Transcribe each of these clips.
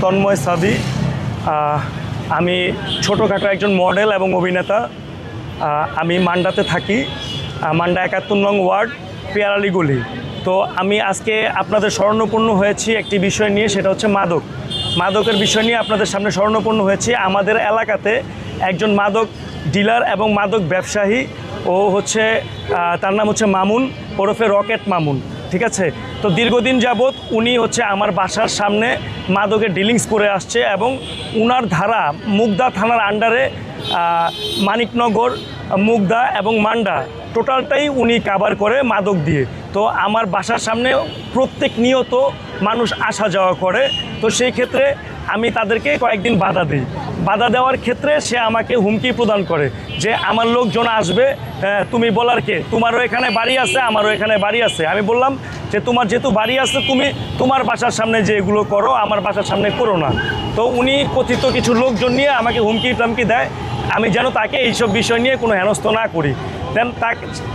তন্ময় সাদি। আমি ছোটোখাটো একজন মডেল এবং অভিনেতা। আমি মান্ডাতে থাকি, মান্ডা 71 নং ওয়ার্ড, পেয়ারালি গলি। তো আমি আজকে আপনাদের শরণাপন্ন হয়েছি একটি বিষয় নিয়ে, সেটা হচ্ছে মাদকের বিষয় নিয়ে আপনাদের সামনে শরণাপন্ন হয়েছি। আমাদের এলাকাতে একজন মাদক ডিলার এবং মাদক ব্যবসায়ী, ও হচ্ছে তার নাম হচ্ছে মামুন, ওরফে রকেট মামুন, ঠিক আছে। তো দীর্ঘদিন যাবৎ উনি হচ্ছে আমার বাসার সামনে মাদকের ডিলিংস করে আসছে, এবং উনার ধারা মুগদা থানার আন্ডারে মানিকনগর, মুগদা এবং মান্ডা টোটালটাই উনি কাভার করে মাদক দিয়ে। তো আমার বাসার সামনে প্রত্যেক নিয়ত মানুষ আসা যাওয়া করে। তো সেই ক্ষেত্রে আমি তাদেরকে কয়েকদিন বাধা দিই। বাধা দেওয়ার ক্ষেত্রে সে আমাকে হুমকি প্রদান করে যে আমার লোকজন আসবে, তুমি বলার কে, তোমারও এখানে বাড়ি আছে, আমারও এখানে বাড়ি আছে। আমি বললাম যে তোমার যেহেতু বাড়ি আছে, তুমি তোমার বাসার সামনে যে এগুলো করো, আমার বাসার সামনে করো না। তো উনি কথিত কিছু লোকজন নিয়ে আমাকে হুমকি টামকি দেয়, আমি যেন তাকে এইসব বিষয় নিয়ে কোনো হেনস্থ না করি। দেন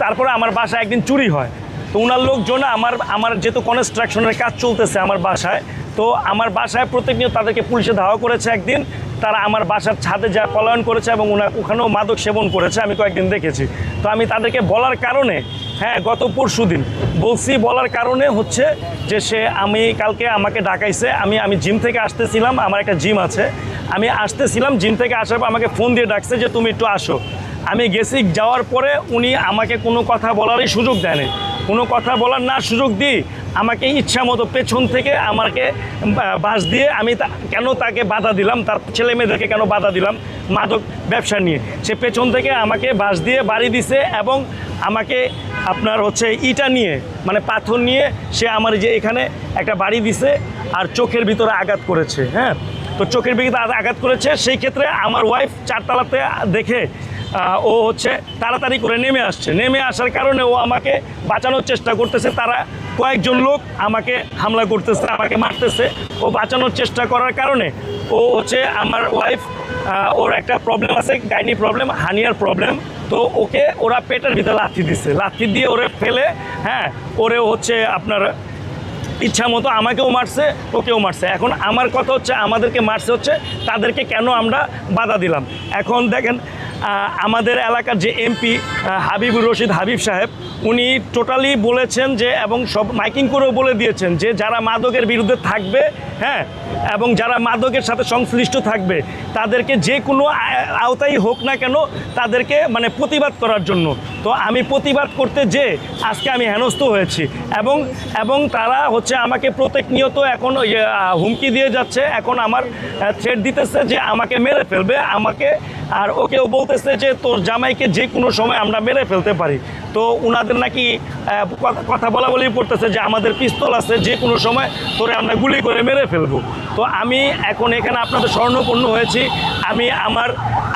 তারপরে আমার বাসায় একদিন চুরি হয়। তো ওনার লোকজন আমার যেহেতু কনস্ট্রাকশনের কাজ চলতেছে আমার বাসায়, তো আমার বাসায় প্রত্যেকনিয়ত তাদেরকে পুলিশে ধাওয়া করেছে। একদিন তারা আমার বাসার ছাদে যা পলায়ন করেছে এবং ওখানেও মাদক সেবন করেছে, আমি কয়েকদিন দেখেছি। তো আমি তাদেরকে বলার কারণে, গত পরশু দিন বলার কারণে হচ্ছে যে আমি কালকে আমাকে ডাকাইছে। আমি জিম থেকে আসতেছিলাম, আমার একটা জিম আছে, আমি আসতেছিলাম, জিম থেকে আসার পর আমাকে ফোন দিয়ে ডাকছে যে তুমি একটু আসো। আমি গেছি, যাওয়ার পরে উনি আমাকে কোনো কথা বলারই সুযোগ দেয়নি। কোনো কথা বলার না সুযোগ দিই আমাকে ইচ্ছা মতো পেছন থেকে আমাকে বাস দিয়ে, আমি কেন তাকে বাধা দিলাম, তার ছেলে মেয়েদেরকে কেন বাধা দিলাম মাদক ব্যবসা নিয়ে, সে পেছন থেকে আমাকে বাস দিয়ে বাড়ি দিছে, এবং আমাকে আপনার হচ্ছে ইটা নিয়ে, মানে পাথর নিয়ে সে আমার যে এখানে একটা বাড়ি দিছে, আর চোখের ভিতরে আঘাত করেছে। তো চোখের ভিতরে আঘাত করেছে। সেই ক্ষেত্রে আমার ওয়াইফ 4 তলাতে দেখে ও হচ্ছে তাড়াতাড়ি করে নেমে আসছে। নেমে আসার কারণে ও আমাকে বাঁচানোর চেষ্টা করতেছে। তারা কয়েকজন লোক আমাকে হামলা করতেছে, আমাকে মারতেছে। ও বাঁচানোর চেষ্টা করার কারণে ও হচ্ছে আমার ওয়াইফ, ওর একটা প্রবলেম আছে, গাইনি প্রবলেম, হার্নিয়ার প্রবলেম। তো ওকে ওরা পেটের ভিতরে লাথি দিচ্ছে, লাথি দিয়ে ওরে ফেলে, ওরে হচ্ছে আপনার ইচ্ছা মতো আমাকেও মারছে, ওকেও মারছে। এখন আমার কথা হচ্ছে, আমাদেরকে মারছে হচ্ছে তাদেরকে কেন আমরা বাধা দিলাম। এখন দেখেন, আমাদের এলাকার যে এমপি হাবিবুর রশিদ হাবিব সাহেব, উনি টোটালি বলেছেন যে, এবং সব মাইকিং করেও বলে দিয়েছেন যে যারা মাদকের বিরুদ্ধে থাকবে, এবং যারা মাদকের সাথে সংশ্লিষ্ট থাকবে, তাদেরকে যে কোনো আওতায় হোক না কেন, তাদেরকে মানে প্রতিবাদ করার জন্য। তো আমি প্রতিবাদ করতে আজকে আমি হেনস্থ হয়েছি, এবং তারা হচ্ছে আমাকে প্রত্যেক এখন হুমকি দিয়ে যাচ্ছে। এখন আমার থ্রেট দিতেছে যে আমাকে মেরে ফেলবে, আমাকে আর ওকেও বলতেছে যে তোর জামাইকে যে কোনো সময় আমরা মেরে ফেলতে পারি। তো ওনাদের নাকি কথা বলা বলেই পড়তেছে যে আমাদের পিস্তল আছে, যে কোনো সময় তোরে আমরা গুলি করে মেরে ফেলবো। তো আমি এখন এখানে আপনাদের শরণাপন্ন হয়েছি।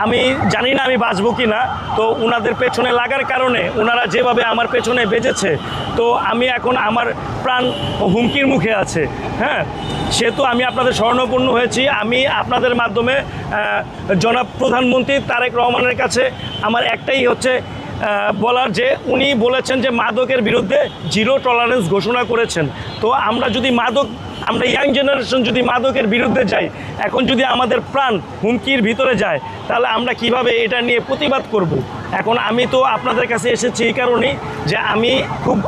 আমি জানি না আমি বাঁচবো কি না। তো ওনাদের পেছনে লাগার কারণে, ওনারা যেভাবে আমার পেছনে বেজেছে, তো আমি এখন আমার প্রাণ হুমকির মুখে আছে। সেহেতু আমি আপনাদের শরণাপন্ন হয়েছি। আমি আপনাদের মাধ্যমে জনাব প্রধানমন্ত্রী তারেক রহমানের কাছে আমার একটাই হচ্ছে বলার, যে উনি বলেছেন যে মাদকের বিরুদ্ধে 0 টলারেন্স ঘোষণা করেছেন। তো আমরা ইয়াং জেনারেশন যদি মাদকের বিরুদ্ধে যাই, এখন যদি আমাদের প্রাণ হুমকির ভিতরে যায়, তাহলে আমরা কিভাবে এটা নিয়ে প্রতিবাদ করব। এখন আমি তো আপনাদের কাছে এসেছি এই কারণেই যে আমি খুব